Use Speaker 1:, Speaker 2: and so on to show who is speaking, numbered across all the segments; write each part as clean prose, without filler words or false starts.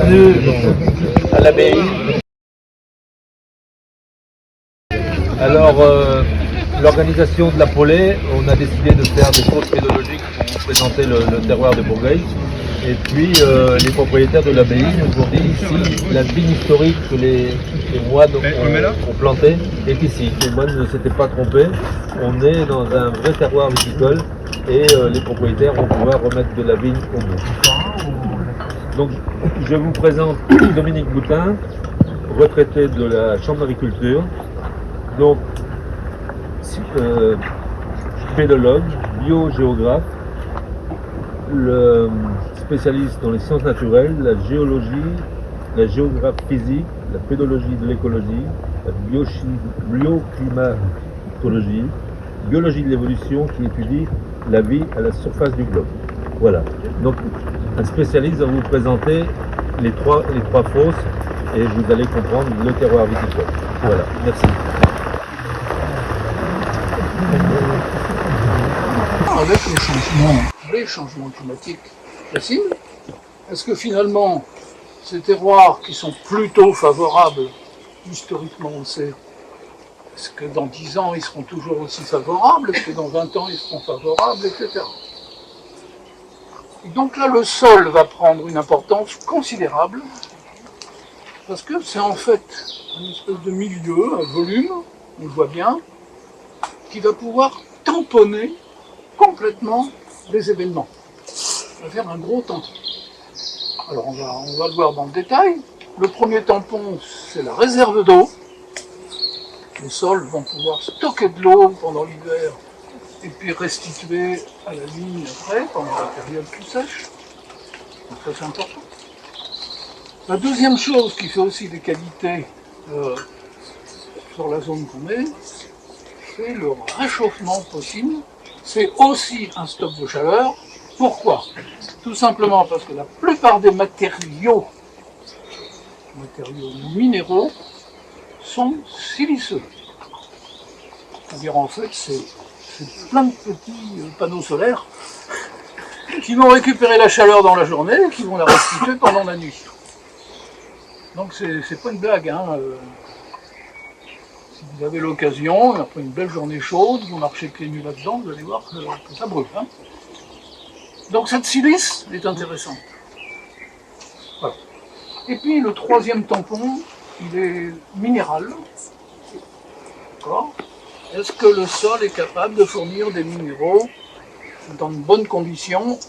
Speaker 1: bienvenue à l'abbaye. Alors, l'organisation de la Polée, on a décidé de faire des courses pédologiques pour vous présenter le terroir de Bourgueil. Et puis, les propriétaires de l'abbaye nous ont dit ici, la vigne historique que les moines ont plantée est ici. Les moines ne s'étaient pas trompés. On est dans un vrai terroir viticole et les propriétaires vont pouvoir remettre de la vigne au bout. Donc, je vous présente Dominique Boutin, retraité de la Chambre d'agriculture, donc pédologue, biogéographe, le spécialiste dans les sciences naturelles, la géologie, la géographie physique, la pédologie de l'écologie, la bioclimatologie, biologie de l'évolution qui étudie la vie à la surface du globe. Voilà. Donc, un spécialiste va vous présenter les trois fosses et vous allez comprendre le terroir viticole. Voilà. Merci.
Speaker 2: Avec les changements climatiques faciles, est-ce que finalement, ces terroirs qui sont plutôt favorables, historiquement on sait, est-ce que dans 10 ans ils seront toujours aussi favorables, est-ce que dans 20 ans ils seront favorables, etc. Et donc là, le sol va prendre une importance considérable, parce que c'est en fait une espèce de milieu, un volume, on le voit bien, qui va pouvoir tamponner complètement les événements. Ça va faire un gros tampon. Alors on va le voir dans le détail. Le premier tampon, c'est la réserve d'eau. Les sols vont pouvoir stocker de l'eau pendant l'hiver et puis restituer à la vigne après, pendant la période plus sèche. Donc ça c'est important. La deuxième chose qui fait aussi des qualités sur la zone qu'on est, c'est le réchauffement possible. C'est aussi un stock de chaleur. Pourquoi? Tout simplement parce que la plupart des matériaux minéraux sont siliceux. C'est-à-dire en fait c'est plein de petits panneaux solaires qui vont récupérer la chaleur dans la journée et qui vont la restituer pendant la nuit. Donc c'est pas une blague, hein. Si vous avez l'occasion, après une belle journée chaude, vous marchez pieds nus là-dedans, vous allez voir que ça brûle. Hein. Donc cette silice est intéressante. Voilà. Et puis le troisième tampon, il est minéral. D'accord. Est-ce que le sol est capable de fournir des minéraux dans de bonnes conditions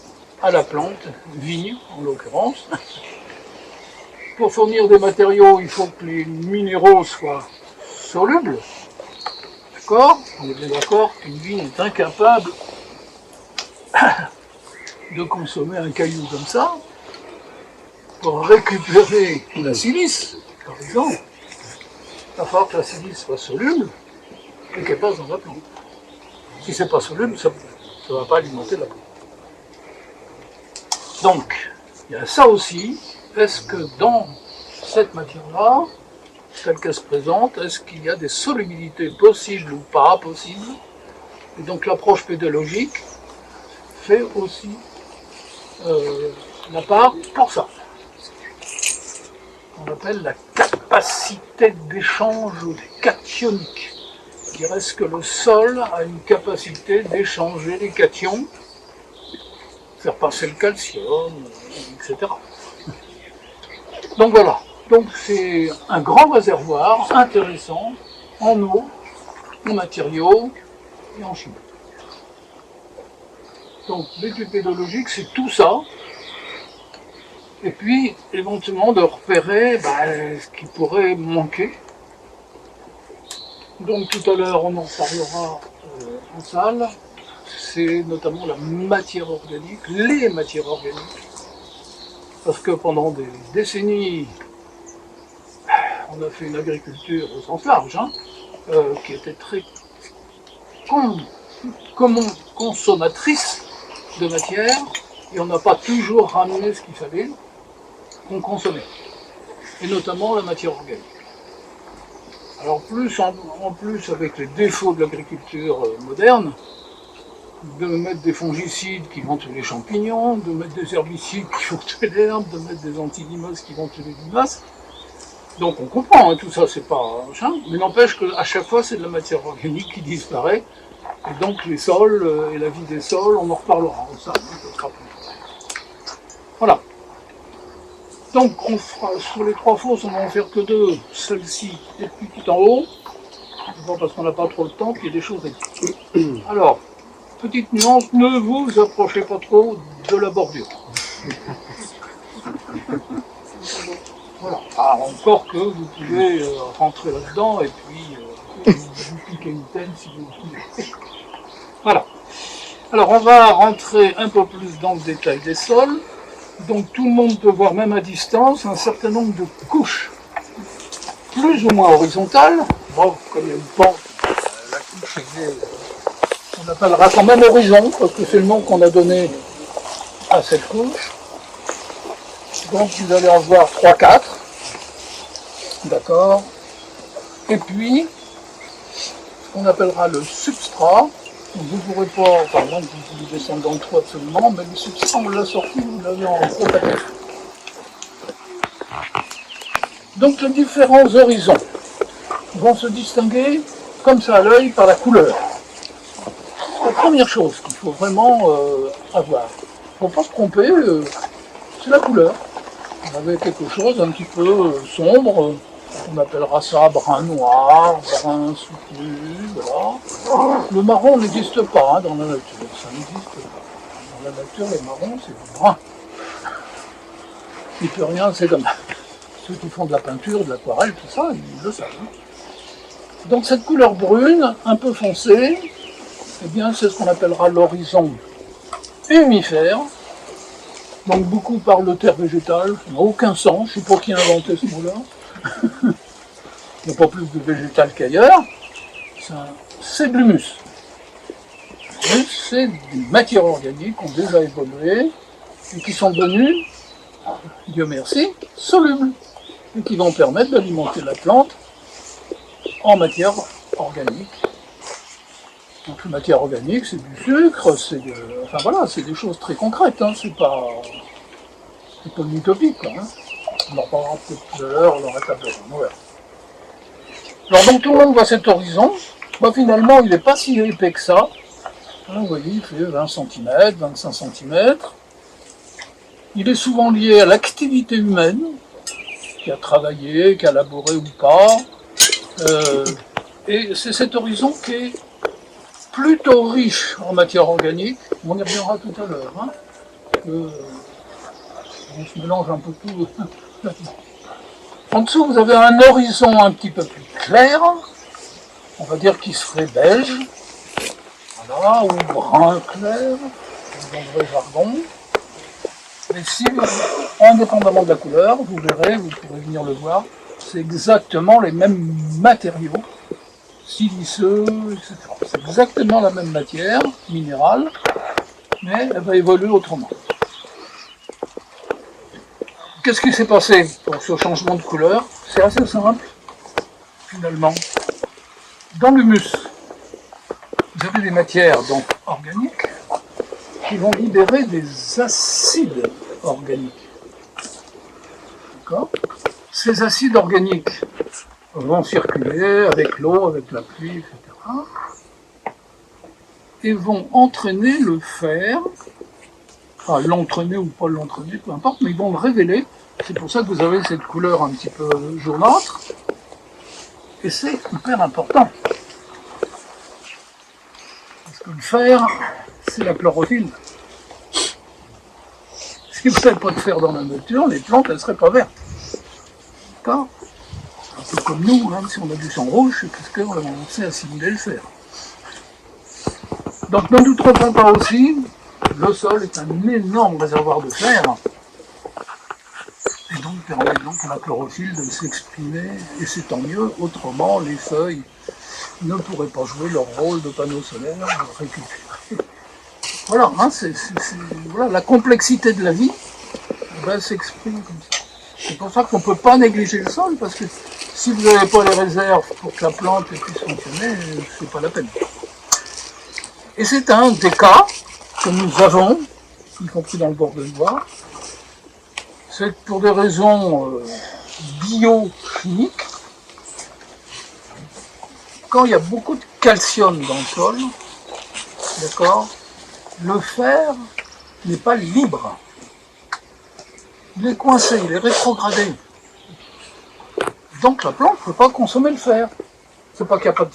Speaker 2: à la plante, vigne en l'occurrence? Pour fournir des matériaux, il faut que les minéraux soient solubles. D'accord? On est bien d'accord qu'une vigne est incapable de consommer un caillou comme ça pour récupérer la silice, par exemple. Il va falloir que la silice soit soluble et qu'elle passe dans la plante. Si c'est pas soluble, ça ne va pas alimenter la plante. Donc, il y a ça aussi. Est-ce que dans cette matière-là, telle qu'elle se présente, est-ce qu'il y a des solubilités possibles ou pas possibles? Et donc l'approche pédologique fait aussi la part pour ça. On appelle la capacité d'échange cationique. C'est-à-dire, est-ce que le sol a une capacité d'échanger les cations, faire passer le calcium, etc. Donc voilà. Donc c'est un grand réservoir intéressant en eau, en matériaux et en chimie. Donc l'étude pédologique, c'est tout ça. Et puis éventuellement de repérer ce qui pourrait manquer. Donc tout à l'heure on en parlera en salle. C'est notamment la matière organique, les matières organiques. Parce que pendant des décennies, on a fait une agriculture au sens large, hein, qui était très consommatrice de matière, et on n'a pas toujours ramené ce qu'il fallait qu'on consommait, et notamment la matière organique. Alors en plus avec les défauts de l'agriculture moderne, de mettre des fongicides qui vont tuer les champignons, de mettre des herbicides qui vont tuer l'herbe, de mettre des anti-limaces qui vont tuer les limaces. Donc on comprend, hein, tout ça c'est pas machin, mais n'empêche qu'à chaque fois c'est de la matière organique qui disparaît, et donc les sols et la vie des sols, on en reparlera, ça, voilà. Donc on fera, sur les 3 fosses, on va en faire que 2, celle-ci et puis tout en haut, bon, parce qu'on n'a pas trop le temps, puis il y a des choses à dire. Alors, petite nuance, ne vous approchez pas trop de la bordure. Voilà. Ah, encore que vous pouvez rentrer là-dedans et puis vous piquer une tête si vous voulez. Voilà. Alors on va rentrer un peu plus dans le détail des sols. Donc tout le monde peut voir, même à distance, un certain nombre de couches plus ou moins horizontales. Bon, comme il y a une pente, la couche on appellera quand même horizon, parce que c'est le nom qu'on a donné à cette couche. Donc vous allez en voir 3-4. D'accord. Et puis, ce qu'on appellera le substrat. Vous ne pourrez pas, par exemple, vous descendre dans le trou absolument, mais le substrat, on l'a sorti, vous l'avez en gros paquet. Donc les différents horizons vont se distinguer comme ça à l'œil par la couleur. La première chose qu'il faut vraiment avoir, il ne faut pas se tromper, c'est la couleur. Vous avez quelque chose un petit peu sombre, on appellera ça brun noir, brun soutenu, voilà. Le marron n'existe pas dans la nature, ça n'existe pas. Dans la nature, les marrons, c'est du brun. Il ne peut rien, c'est comme ceux qui font de la peinture, de l'aquarelle, tout ça, ils le savent. Donc cette couleur brune, un peu foncée, eh bien c'est ce qu'on appellera l'horizon humifère. Donc beaucoup parlent de terre végétale, ça n'a aucun sens, je ne sais pas qui a inventé ce mot-là. Il n'y a pas plus de végétal qu'ailleurs. C'est de l'humus. L'humus, c'est des matières organiques qui ont déjà évolué et qui sont devenues, Dieu merci, solubles et qui vont permettre d'alimenter la plante en matière organique. Donc la matière organique, c'est du sucre, enfin voilà, c'est des choses très concrètes, hein, c'est pas une utopie, quoi. Hein. On en reparlera peut-être tout à l'heure dans la table de ouais. Alors donc tout le monde voit cet horizon, bah, finalement il n'est pas si épais que ça. Hein, vous voyez, il fait 20 cm, 25 cm. Il est souvent lié à l'activité humaine, qui a travaillé, qui a labouré ou pas. Et c'est cet horizon qui est plutôt riche en matière organique. On y reviendra tout à l'heure. Hein, on se mélange un peu tout. En dessous, vous avez un horizon un petit peu plus clair, on va dire qu'il serait beige, voilà, ou brun clair, dans le vrai jargon. Mais si, indépendamment de la couleur, vous verrez, vous pourrez venir le voir, c'est exactement les mêmes matériaux, siliceux, etc. C'est exactement la même matière minérale, mais elle va évoluer autrement. Qu'est-ce qui s'est passé pour ce changement de couleur? C'est assez simple, finalement. Dans l'humus, vous avez des matières donc organiques qui vont libérer des acides organiques. D'accord? Ces acides organiques vont circuler avec l'eau, avec la pluie, etc. Et vont entraîner le fer, enfin l'entraîner ou pas l'entraîner, peu importe, mais ils vont le révéler. C'est pour ça que vous avez cette couleur un petit peu jaunâtre. Et c'est hyper important. Parce que le fer, c'est la chlorophylle. Si vous n'avez pas de fer dans la nature, les plantes, elles ne seraient pas vertes. D'accord? Un peu comme nous, hein, si on a du sang rouge, c'est parce qu'on sait assimiler le fer. Donc ne nous trompons pas aussi, le sol est un énorme réservoir de fer. Et donc permet donc à la chlorophylle de s'exprimer, et c'est tant mieux, autrement les feuilles ne pourraient pas jouer leur rôle de panneau solaire récupéré. Voilà, hein, voilà, la complexité de la vie s'exprime comme ça. C'est pour ça qu'on ne peut pas négliger le sol, parce que si vous n'avez pas les réserves pour que la plante puisse fonctionner, c'est pas la peine. Et c'est un des cas que nous avons, y compris dans le Bordenois, c'est que pour des raisons biochimiques, quand il y a beaucoup de calcium dans le sol, d'accord, le fer n'est pas libre. Il est coincé, il est rétrogradé. Donc la plante ne peut pas consommer le fer. C'est pas qu'il n'y a pas de...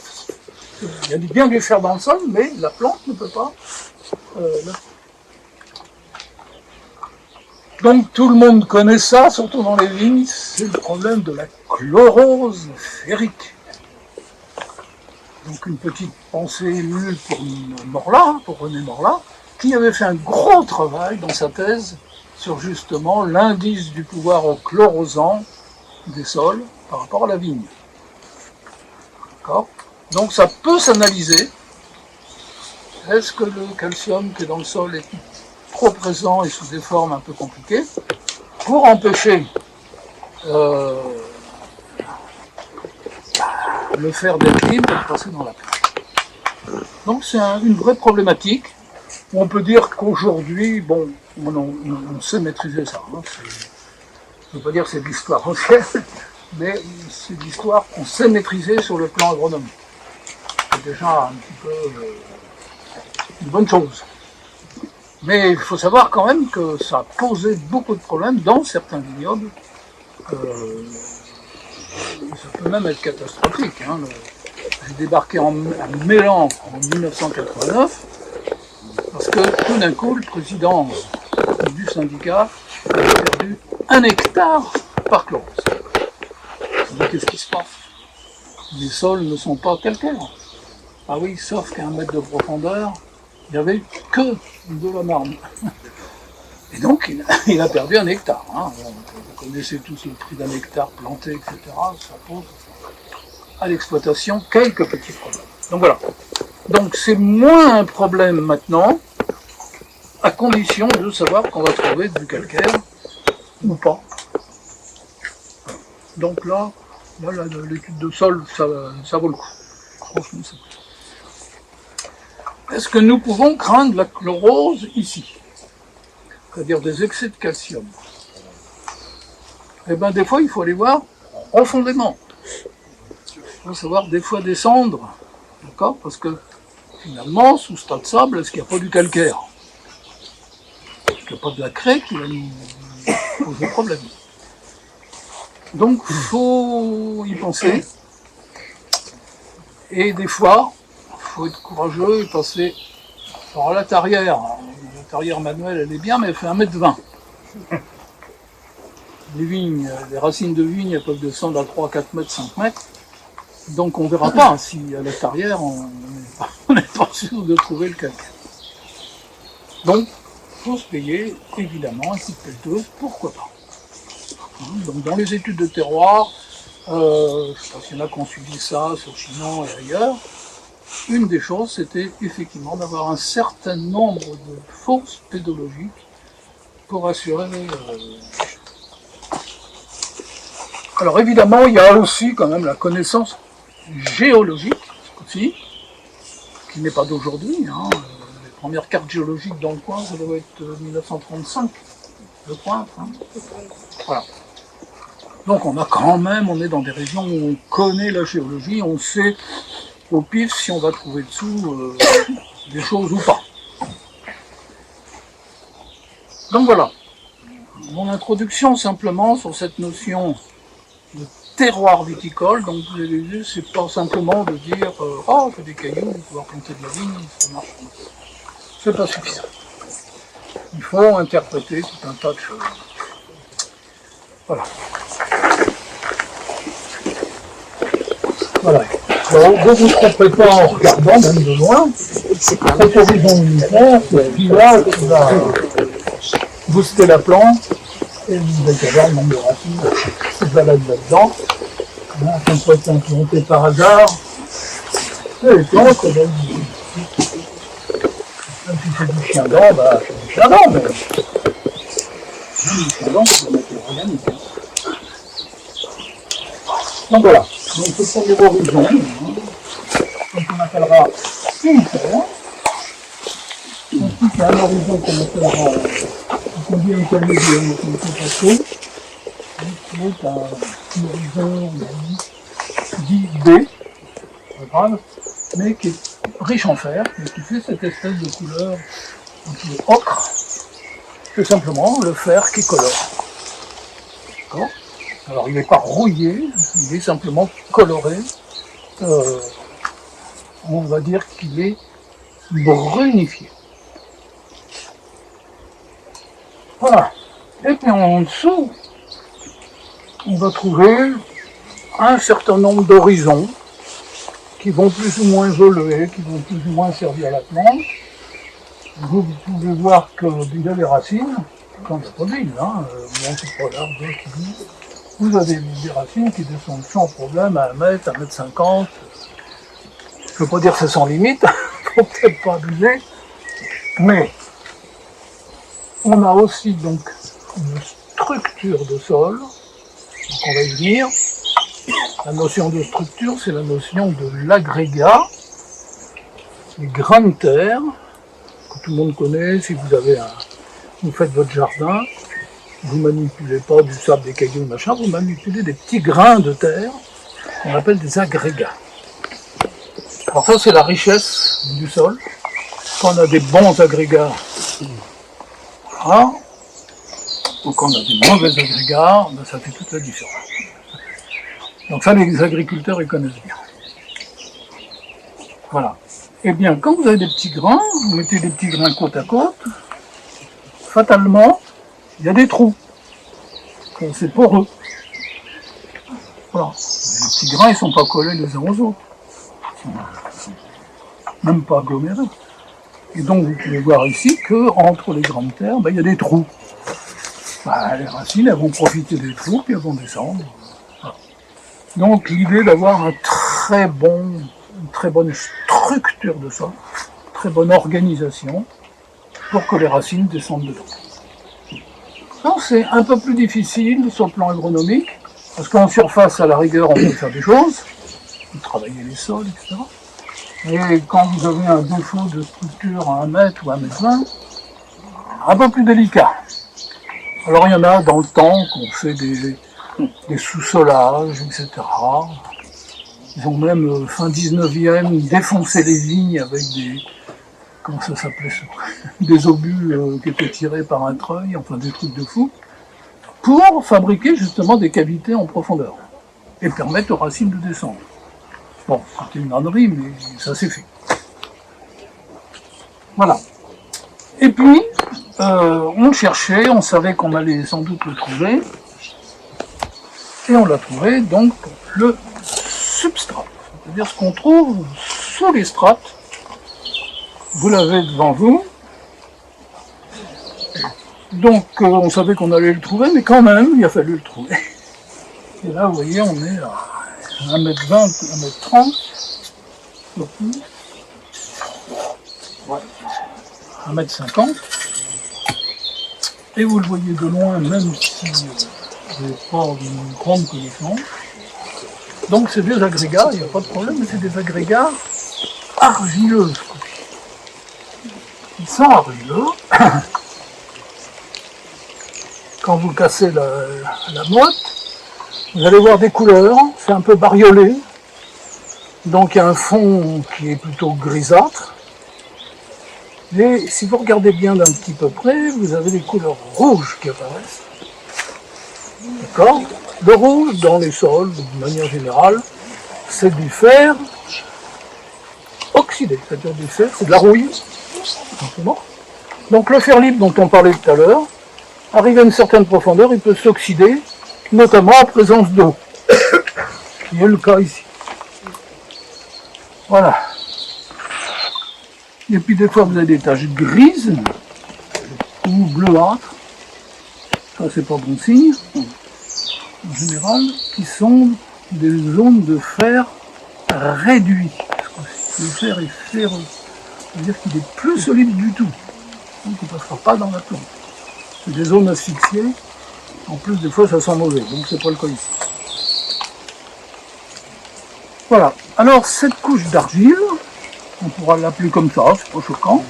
Speaker 2: Il y a bien du fer dans le sol, mais la plante ne peut pas. Donc tout le monde connaît ça, surtout dans les vignes, c'est le problème de la chlorose ferrique. Donc une petite pensée émue pour Morla, pour René Morla, qui avait fait un gros travail dans sa thèse sur justement l'indice du pouvoir chlorosant des sols par rapport à la vigne. D'accord ? Donc ça peut s'analyser. Est-ce que le calcium qui est dans le sol est trop présent et sous des formes un peu compliquées pour empêcher le fer d'être libre et de passer dans la plante. Donc c'est une vraie problématique. On peut dire qu'aujourd'hui, bon, on sait maîtriser ça. Hein. Je ne veux pas dire que c'est de l'histoire ancienne, mais c'est de l'histoire qu'on sait maîtriser sur le plan agronomique. C'est déjà un petit peu une bonne chose. Mais il faut savoir quand même que ça a posé beaucoup de problèmes dans certains vignobles. Ça peut même être catastrophique. Hein. J'ai débarqué à Mélan en 1989, parce que tout d'un coup, le président du syndicat a perdu 1 hectare par chlorose. Qu'est-ce qui se passe? Les sols ne sont pas calcaires. Ah oui, sauf qu'à 1 mètre de profondeur, il n'y avait que de la marne. Et donc, il a perdu 1 hectare. Hein. Vous connaissez tous le prix d'1 hectare planté, etc. Ça pose à l'exploitation quelques petits problèmes. Donc voilà. Donc c'est moins un problème maintenant, à condition de savoir qu'on va trouver du calcaire ou pas. Donc là l'étude de sol, ça vaut le coup. Franchement, ça vaut le coup. Est-ce que nous pouvons craindre la chlorose ici? C'est-à-dire des excès de calcium? Eh bien, des fois, il faut aller voir profondément. Il faut savoir des fois descendre, d'accord? Parce que finalement, sous ce tas de sable, est-ce qu'il n'y a pas du calcaire? Est-ce qu'il n'y a pas de la craie qui va nous poser problème? Donc, il faut y penser. Et des fois, il faut être courageux et passer. Alors, la tarière manuelle, elle est bien, mais elle fait 1,20 m. Les vignes, les racines de vignes, elles peuvent descendre à 3, 4 mètres, 5 mètres. Donc on ne verra pas si à la tarière, on n'est pas sûr de trouver le calcaire. Donc, il faut se payer, évidemment, un coup de pelleteuse, pourquoi pas. Donc dans les études de terroir, je ne sais pas s'il y en a qui ont suivi ça sur Chinon et ailleurs, une des choses, c'était effectivement d'avoir un certain nombre de forces pédologiques pour assurer... Alors évidemment, il y a aussi quand même la connaissance géologique, aussi, qui n'est pas d'aujourd'hui. Hein. Les premières cartes géologiques dans le coin, ça doit être 1935, je crois. Hein. Voilà. Donc on est dans des régions où on connaît la géologie, on sait au pif si on va trouver dessous des choses ou pas. Donc voilà. Mon introduction simplement sur cette notion de terroir viticole, donc vous avez vu, c'est pas simplement de dire oh, c'est des cailloux, vous pouvez planter de la vigne, ça marche. C'est pas suffisant. Il faut interpréter tout un tas de choses. Voilà. Voilà. Alors, vous ne vous tromperez pas en regardant, même de loin, cet horizon luminaire, ce village qui va booster la plante, et vous allez avoir le nombre de racines qui se baladent là-dedans. Ça ne peut être implanté par hasard. Et les plantes, même si c'est du chien dent, bah c'est du chien dent, mais même du chien dent, c'est de la matière organique. Donc voilà, donc ce premier horizon, donc on appellera unitaire, C'est un horizon qu'on appellera combien intermédiaire, on ne sait pas trop, qui est un horizon dit B, pas grave, mais qui est riche en fer, et qui fait cette espèce de couleur un peu ocre. C'est simplement le fer qui colore. D'accord ? Alors il n'est pas rouillé, il est simplement coloré. On va dire qu'il est brunifié. Voilà. Et puis en dessous, on va trouver un certain nombre d'horizons qui vont plus ou moins évoluer, qui vont plus ou moins servir à la plante. Vous pouvez voir qu'il y a les racines, comme la polyne, hein, bon, c'est pas l'arbre qui dit. Vous avez des racines qui descendent sans problème à 1 mètre, 1 mètre 50. Je ne veux pas dire que c'est sans limite, faut peut-être pas abuser, mais on a aussi donc une structure de sol, donc on va y venir. La notion de structure, c'est la notion de l'agrégat, les grains de terre, que tout le monde connaît. Si vous faites votre jardin, vous manipulez pas du sable, des cailloux, machin, vous manipulez des petits grains de terre qu'on appelle des agrégats. Alors ça, c'est la richesse du sol. Quand on a des bons agrégats, voilà, ou quand on a des mauvais agrégats, ben ça fait toute la différence. Donc ça, les agriculteurs, ils connaissent bien. Voilà. Eh bien, quand vous avez des petits grains, vous mettez des petits grains côte à côte, fatalement, il y a des trous. C'est poreux. Voilà. Les petits grains, ils ne sont pas collés les uns aux autres. Même pas agglomérés. Et donc, vous pouvez voir ici qu'entre les grandes terres, il y a des trous. Les racines, elles vont profiter des trous, puis elles vont descendre. Voilà. Donc, l'idée d'avoir une très bonne structure de sol, très bonne organisation, pour que les racines descendent dedans. Donc, c'est un peu plus difficile sur le plan agronomique, parce qu'en surface, à la rigueur, on peut faire des choses, travailler les sols, etc. Et quand vous avez un défaut de structure à 1 mètre ou 1 mètre 20, un peu plus délicat. Alors il y en a dans le temps qu'on fait des sous-solages, etc. Ils ont même, fin 19e, défoncé les vignes avec des... Comment ça s'appelait ça ? Des obus qui étaient tirés par un treuil, enfin des trucs de fou, pour fabriquer justement des cavités en profondeur et permettre aux racines de descendre. Bon, c'était une ânerie, mais ça s'est fait. Voilà. Et puis, on le cherchait, on savait qu'on allait sans doute le trouver, et on l'a trouvé, donc, le substrat, c'est-à-dire ce qu'on trouve sous les strates. Vous l'avez devant vous. Donc, on savait qu'on allait le trouver, mais quand même, il a fallu le trouver. Et là, vous voyez, on est à 1m20, 1m30, ouais, 1m50. Et vous le voyez de loin, même si vous n'avez pas une grande connaissance. Donc, c'est des agrégats, il n'y a pas de problème, mais c'est des agrégats argileux. Ils sont argileux. Quand vous cassez la motte, vous allez voir des couleurs, c'est un peu bariolé. Donc il y a un fond qui est plutôt grisâtre. Et si vous regardez bien d'un petit peu près, vous avez des couleurs rouges qui apparaissent. D'accord ? Le rouge, dans les sols, de manière générale, c'est du fer oxydé, c'est-à-dire du fer, c'est de la rouille, simplement. Donc le fer libre dont on parlait tout à l'heure, arrivé à une certaine profondeur, il peut s'oxyder, notamment en présence d'eau, qui est le cas ici. Voilà. Et puis des fois vous avez des taches grises ou bleuâtres, ça c'est pas bon signe, en général, qui sont des zones de fer réduit. Le fer est ferreux, c'est-à-dire qu'il est plus solide du tout, donc il ne passera pas dans la plante. C'est des zones asphyxiées, en plus des fois ça sent mauvais, donc c'est pas le cas ici. Voilà, alors cette couche d'argile, on pourra l'appeler comme ça, c'est pas choquant,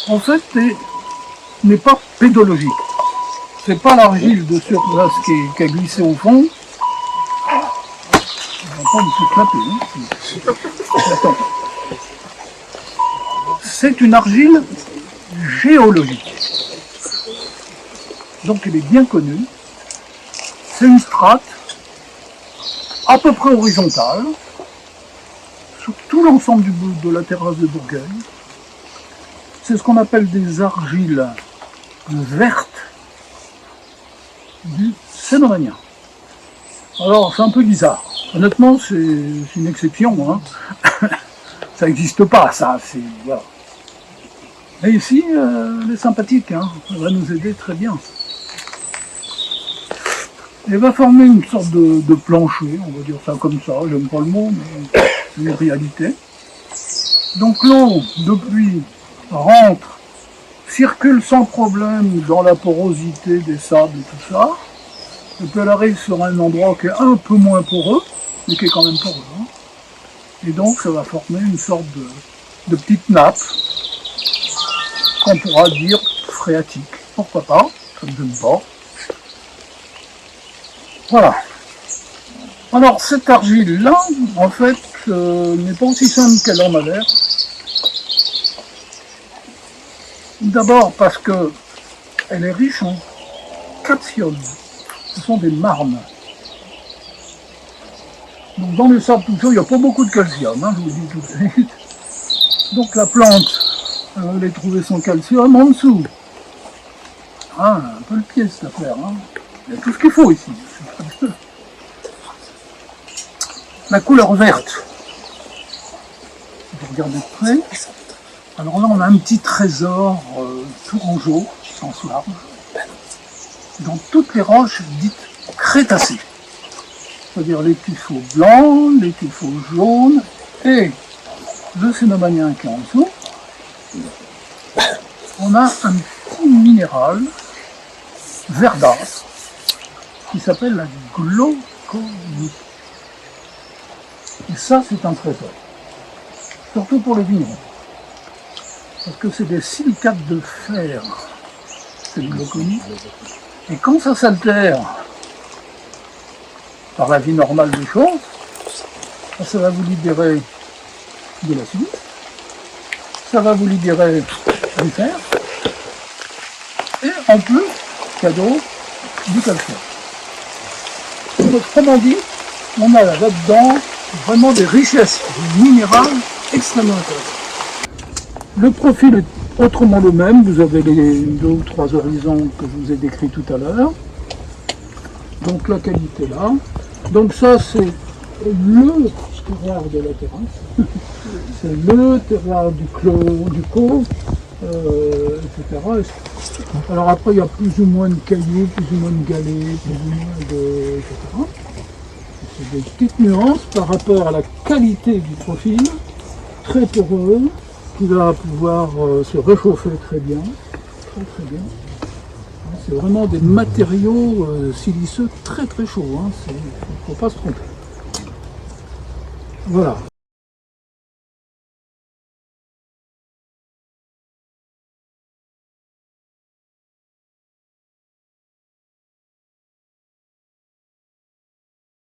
Speaker 2: en fait, n'est pas pédologique. C'est pas l'argile de surface qui a glissé au fond. On va pas me faire clapper, hein. Attends. C'est une argile géologique. Donc elle est bien connue. C'est une strate à peu près horizontale sur tout l'ensemble de la terrasse de Bourgueil. C'est ce qu'on appelle des argiles vertes du Cénomanien. Alors c'est un peu bizarre. Honnêtement, c'est une exception. Hein. Ça n'existe pas, ça. Voilà. Et ici, elle est sympathique. Hein. Elle va nous aider très bien. Elle va former une sorte de plancher, on va dire ça comme ça. J'aime pas le mot, mais c'est une réalité. Donc l'eau, depuis, rentre, circule sans problème dans la porosité des sables et tout ça. Et puis elle arrive sur un endroit qui est un peu moins poreux, mais qui est quand même poreux. Hein. Et donc ça va former une sorte de petite nappe qu'on pourra dire phréatique. Pourquoi pas, ça ne me gêne pas. Voilà. Alors cette argile-là, en fait, n'est pas aussi simple qu'elle en a l'air. D'abord parce que elle est riche en calcium. Ce sont des marnes. Donc dans le sable tout ça, il n'y a pas beaucoup de calcium, hein, je vous le dis tout de suite. Donc la plante, elle va aller trouver son calcium en dessous. Ah, un peu le pied cette affaire. Hein. Il y a tout ce qu'il faut ici. La couleur verte. Vous regardez de près. Alors là, on a un petit trésor tourangeau, sens large, dans toutes les roches dites crétacées. C'est-à-dire les tuffeaux blancs, les tuffeaux jaunes et le Cénomanien qui est en dessous. On a un petit minéral verdâtre qui s'appelle la glauconite. Et ça, c'est un trésor. Surtout pour les vignerons. Parce que c'est des silicates de fer, cette glauconite. Et quand ça s'altère par la vie normale des choses, ça va vous libérer de la silice, ça va vous libérer du fer, et en plus, cadeau, du calcium. Donc, autrement dit, on a là-dedans vraiment des richesses minérales extrêmement intéressantes. Le profil est autrement le même, vous avez les 2 ou 3 horizons que je vous ai décrits tout à l'heure. Donc la qualité là. Donc ça c'est le terroir de la terrasse, c'est le terroir du clos, du caux, etc. Alors après il y a plus ou moins de cailloux, plus ou moins de galets, plus ou moins de... etc. C'est des petites nuances par rapport à la qualité du profil, très poreux, qui va pouvoir se réchauffer très bien, très bien. C'est vraiment des matériaux siliceux très chauds, hein. Faut pas se tromper. Voilà.